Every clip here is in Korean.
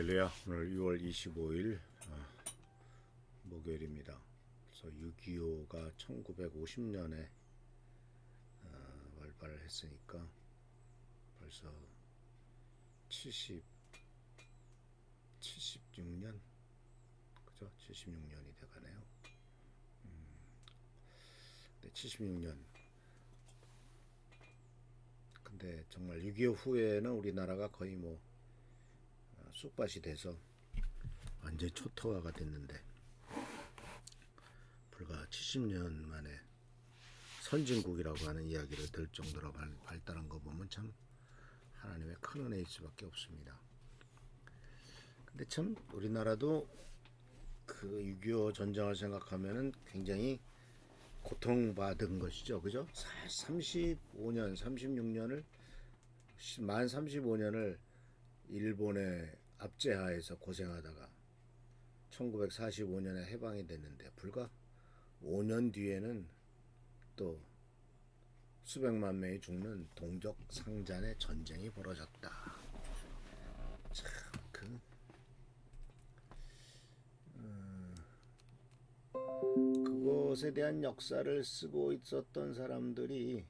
할렐루야. 오늘 6월 25일 목요일입니다. 그래서 6.25가 1950년에 발발을 했으니까 벌써 76년? 그죠? 76년이 돼가네요. 네, 76년. 근데 정말 6.25 후에는 우리나라가 거의 쑥밭이 돼서 완전 초토화가 됐는데, 불과 70년 만에 선진국이라고 하는 이야기를 들 정도로 발달한 거 보면 참 하나님의 큰 은혜일 수밖에 없습니다. 근데 참 우리나라도 그 6.25 전쟁을 생각하면은 굉장히 고통받은 것이죠. 그죠? 35년, 36년을, 만 35년을 일본의 압제하에서 고생하다가 1945년에 해방이 됐는데, 불과 5년 뒤에는 또 수백만 명이 죽는 동족상잔의 전쟁이 벌어졌다. 참 그것에 대한 역사를 쓰고 있었던 사람들이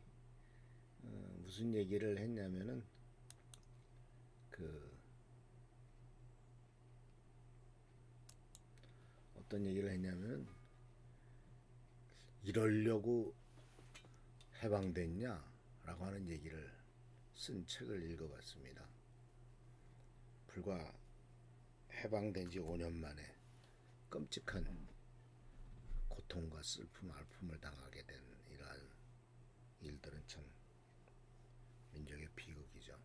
무슨 얘기를 했냐면은, 그 어떤 얘기를 했냐면은, 이러려고 해방됐냐라고 하는 얘기를 쓴 책을 읽어봤습니다. 불과 해방된 지 5년 만에 끔찍한 고통과 슬픔, 아픔을 당하게 된 이러한 일들은 참 민족의 비극이죠.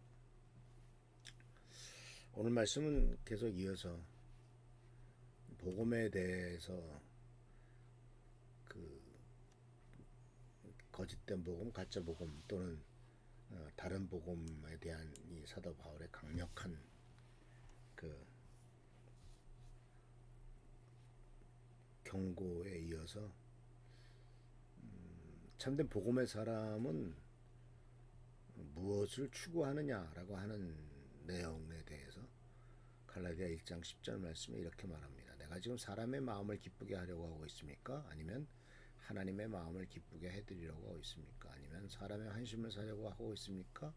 오늘 말씀은 계속 이어서 복음에 대해서, 그 거짓된 복음, 가짜 복음 또는 다른 복음에 대한 이 사도 바울의 강력한 그 경고에 이어서, 참된 복음의 사람은 무엇을 추구하느냐라고 하는 내용에 대해서 갈라디아 1장 10절 말씀에 이렇게 말합니다. 내가 지금 사람의 마음을 기쁘게 하려고 하고 있습니까? 아니면 하나님의 마음을 기쁘게 해드리려고 하고 있습니까? 아니면 사람의 환심을 사려고 하고 있습니까?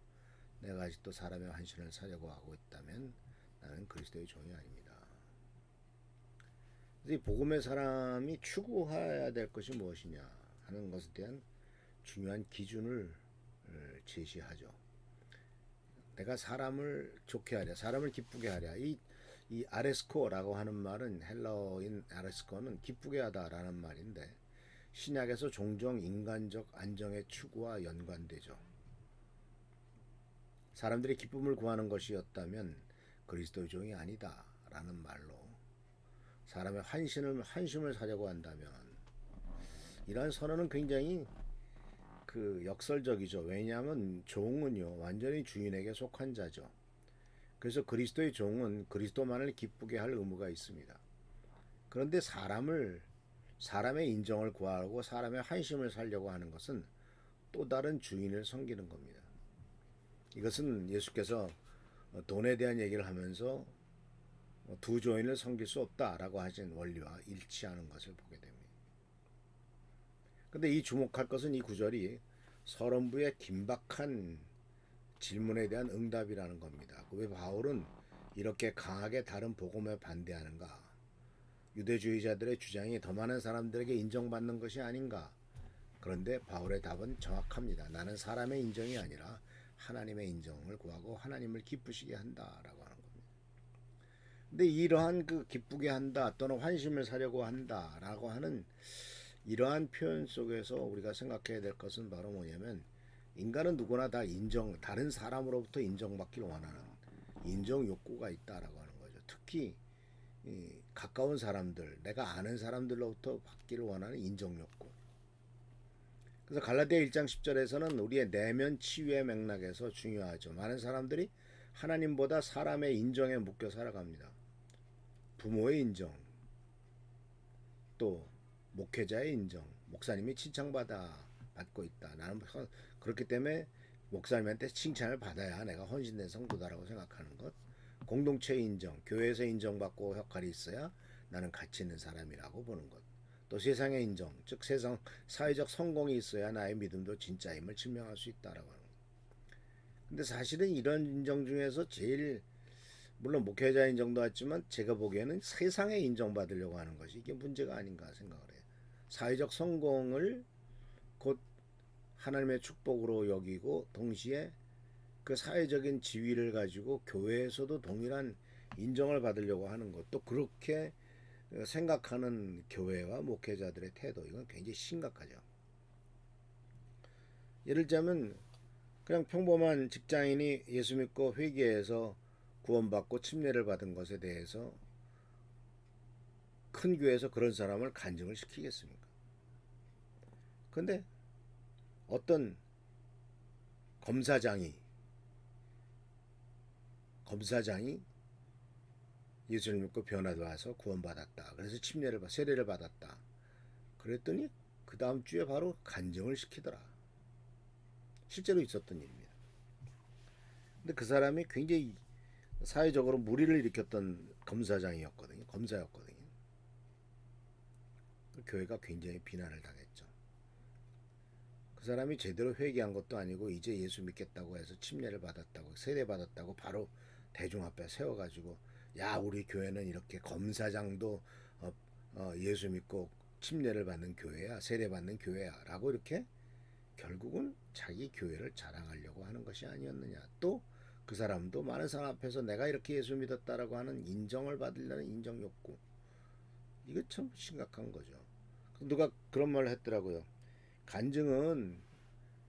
내가 아직도 사람의 환심을 사려고 하고 있다면 나는 그리스도의 종이 아닙니다. 이 복음의 사람이 추구해야 될 것이 무엇이냐 하는 것에 대한 중요한 기준을 제시하죠. 내가 사람을 좋게 하랴, 사람을 기쁘게 하랴. 이 아레스코라고 하는 말은, 헬라어인 아레스코는 기쁘게 하다라는 말인데, 신약에서 종종 인간적 안정의 추구와 연관되죠. 사람들이 기쁨을 구하는 것이었다면 그리스도의 종이 아니다라는 말로, 사람의 환심을 사려고 한다면, 이러한 선언은 굉장히 역설적이죠. 왜냐하면 종은요, 완전히 주인에게 속한 자죠. 그래서 그리스도의 종은 그리스도만을 기쁘게 할 의무가 있습니다. 그런데 사람의 인정을 구하고 사람의 환심을 살려고 하는 것은 또 다른 주인을 섬기는 겁니다. 이것은 예수께서 돈에 대한 얘기를 하면서 두 주인을 섬길 수 없다라고 하신 원리와 일치하는 것을 보게 됩니다. 근데 이 주목할 것은, 이 구절이 서론부의 긴박한 질문에 대한 응답이라는 겁니다. 왜 바울은 이렇게 강하게 다른 복음에 반대하는가? 유대주의자들의 주장이 더 많은 사람들에게 인정받는 것이 아닌가? 그런데 바울의 답은 정확합니다. 나는 사람의 인정이 아니라 하나님의 인정을 구하고 하나님을 기쁘시게 한다라고 하는 겁니다. 근데 이러한 기쁘게 한다 또는 환심을 사려고 한다라고 하는 이러한 표현 속에서 우리가 생각해야 될 것은 바로 뭐냐면, 인간은 누구나 다 다른 사람으로부터 인정받기를 원하는 인정 욕구가 있다라고 하는 거죠. 특히 가까운 사람들, 내가 아는 사람들로부터 받기를 원하는 인정 욕구. 그래서 갈라디아 1장 10절에서는 우리의 내면 치유의 맥락에서 중요하죠. 많은 사람들이 하나님보다 사람의 인정에 묶여 살아갑니다. 부모의 인정, 또 목회자의 인정, 목사님이 받고 있다. 나는 그렇기 때문에 목사님한테 칭찬을 받아야 내가 헌신된 성도다라고 생각하는 것. 공동체 인정, 교회에서 인정받고 역할이 있어야 나는 가치 있는 사람이라고 보는 것. 또 세상의 인정, 즉 세상 사회적 성공이 있어야 나의 믿음도 진짜임을 증명할 수 있다라고 하는 것. 근데 사실은 이런 인정 중에서 제일 물론 목회자 인정도 왔지만 제가 보기에는 세상에 인정받으려고 하는 것이 이게 문제가 아닌가 생각을 해요. 사회적 성공을 곧 하나님의 축복으로 여기고 동시에 그 사회적인 지위를 가지고 교회에서도 동일한 인정을 받으려고 하는 것도 그렇게 생각하는 교회와 목회자들의 태도 이건 굉장히 심각하죠. 예를 들자면 그냥 평범한 직장인이 예수 믿고 회개해서 구원받고 침례를 받은 것에 대해서 큰 교회에서 그런 사람을 간증을 시키겠습니까? 근데 어떤 검사장이 예수를 믿고 변화와서 구원받았다. 그래서 세례를 받았다. 그랬더니 그 다음 주에 바로 간증을 시키더라. 실제로 있었던 일입니다. 근데 그 사람이 굉장히 사회적으로 무리를 일으켰던 검사였거든요. 그 교회가 굉장히 비난을 당했죠. 그 사람이 제대로 회개한 것도 아니고 이제 예수 믿겠다고 해서 침례를 받았다고 세례 받았다고 바로 대중 앞에 세워가지고 야 우리 교회는 이렇게 검사장도 예수 믿고 침례를 받는 교회야 세례 받는 교회야 라고 이렇게 결국은 자기 교회를 자랑하려고 하는 것이 아니었느냐. 또 그 사람도 많은 사람 앞에서 내가 이렇게 예수 믿었다라고 하는 인정을 받으려는 인정 욕구. 이거 참 심각한 거죠. 누가 그런 말을 했더라고요. 간증은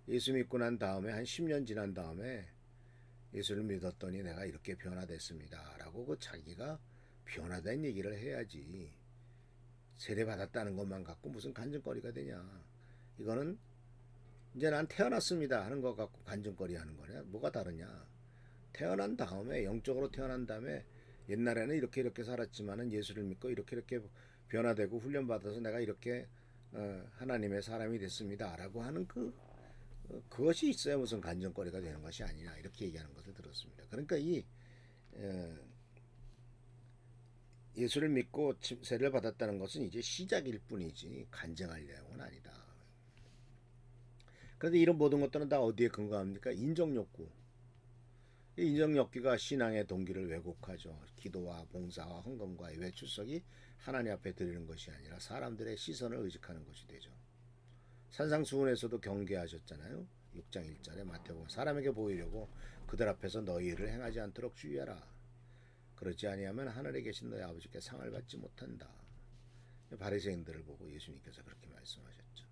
예수 믿고 난 다음에 한 10년 지난 다음에 예수를 믿었더니 내가 이렇게 변화됐습니다 라고 그 자기가 변화된 얘기를 해야지 세례 받았다는 것만 갖고 무슨 간증거리가 되냐. 이거는 이제 난 태어났습니다 하는 것 갖고 간증거리 하는 거냐. 뭐가 다르냐. 태어난 다음에 영적으로 태어난 다음에 옛날에는 이렇게 살았지만은 예수를 믿고 이렇게 변화되고 훈련받아서 내가 이렇게 하나님의 사람이 됐습니다 라고 하는 그것이 있어야 무슨 간증거리가 되는 것이 아니냐 이렇게 얘기하는 것을 들었습니다. 그러니까 이 예수를 믿고 세례를 받았다는 것은 이제 시작일 뿐이지 간증할 내용은 아니다. 그런데 이런 모든 것들은 다 어디에 근거합니까? 인정욕구. 이 인정욕구가 신앙의 동기를 왜곡하죠. 기도와 봉사와 헌금과 예배 출석이 하나님 앞에 드리는 것이 아니라 사람들의 시선을 의식하는 것이 되죠. 산상수훈에서도 경계하셨잖아요. 6장 1절에 마태복음 사람에게 보이려고 그들 앞에서 너희 일을 행하지 않도록 주의하라. 그렇지 아니하면 하늘에 계신 너희 아버지께 상을 받지 못한다. 바리새인들을 보고 예수님께서 그렇게 말씀하셨죠.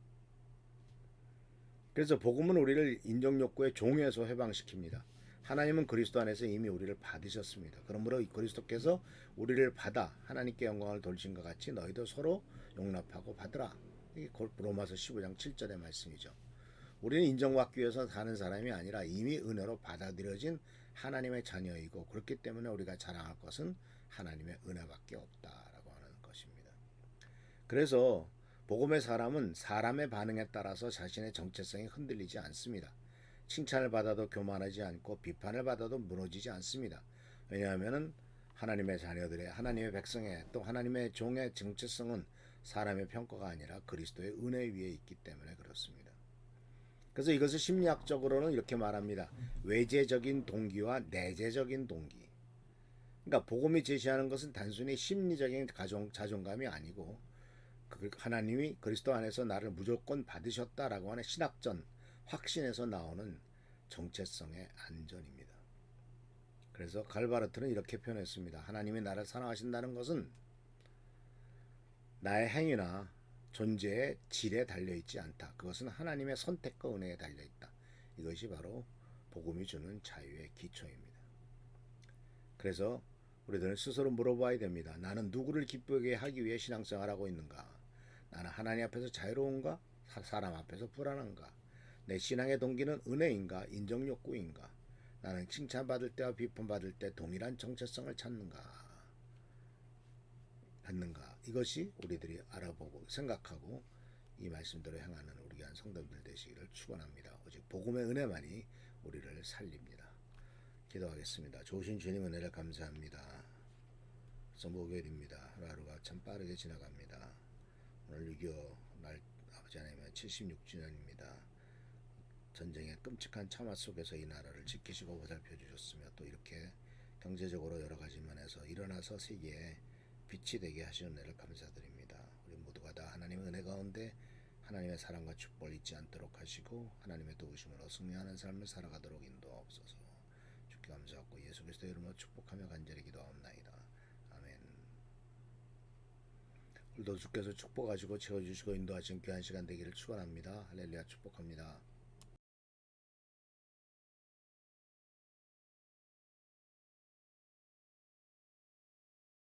그래서 복음은 우리를 인정욕구의 종에서 해방시킵니다. 하나님은 그리스도 안에서 이미 우리를 받으셨습니다. 그러므로 그리스도께서 우리를 받아 하나님께 영광을 돌리신 것 같이 너희도 서로 용납하고 받으라. 이게 로마서 15장 7절의 말씀이죠. 우리는 인정받기 위해서 사는 사람이 아니라 이미 은혜로 받아들여진 하나님의 자녀이고 그렇기 때문에 우리가 자랑할 것은 하나님의 은혜밖에 없다라고 하는 것입니다. 그래서 복음의 사람은 사람의 반응에 따라서 자신의 정체성이 흔들리지 않습니다. 칭찬을 받아도 교만하지 않고 비판을 받아도 무너지지 않습니다. 왜냐하면 하나님의 자녀들의 하나님의 백성의 또 하나님의 종의 정체성은 사람의 평가가 아니라 그리스도의 은혜 위에 있기 때문에 그렇습니다. 그래서 이것을 심리학적으로는 이렇게 말합니다. 외재적인 동기와 내재적인 동기. 그러니까 복음이 제시하는 것은 단순히 심리적인 자존감이 아니고 하나님이 그리스도 안에서 나를 무조건 받으셨다라고 하는 신학전 확신에서 나오는 정체성의 안전입니다. 그래서 갈바르트는 이렇게 표현했습니다. 하나님이 나를 사랑하신다는 것은 나의 행위나 존재의 질에 달려있지 않다. 그것은 하나님의 선택과 은혜에 달려있다. 이것이 바로 복음이 주는 자유의 기초입니다. 그래서 우리들은 스스로 물어봐야 됩니다. 나는 누구를 기쁘게 하기 위해 신앙생활하고 있는가? 나는 하나님 앞에서 자유로운가? 사람 앞에서 불안한가? 내 신앙의 동기는 은혜인가? 인정욕구인가? 나는 칭찬받을 때와 비판받을 때 동일한 정체성을 찾는가? 이것이 우리들이 알아보고 생각하고 이 말씀대로 행하는 우리 귀한 성도들 되시기를 축원합니다. 오직 복음의 은혜만이 우리를 살립니다. 기도하겠습니다. 좋으신 주님 은혜를 감사합니다. 그래서 목요일입니다. 하루하루가 참 빠르게 지나갑니다. 오늘 6.25 날 아버지 하나님의 76주년입니다. 전쟁의 끔찍한 참화 속에서 이 나라를 지키시고 보살펴 주셨으며 또 이렇게 경제적으로 여러 가지 면에서 일어나서 세계에 빛이 되게 하시는 은혜를 감사드립니다. 우리 모두가 다 하나님의 은혜 가운데 하나님의 사랑과 축복을 잊지 않도록 하시고 하나님의 도우심으로 승리하는 삶을 살아가도록 인도하옵소서. 주께 감사하고 예수 그리스도의 이름으로 축복하며 간절히 기도하옵나이다. 아멘. 오늘도 주께서 축복하시고 채워주시고 인도하신 귀한 시간 되기를 축원합니다. 할렐루야 축복합니다.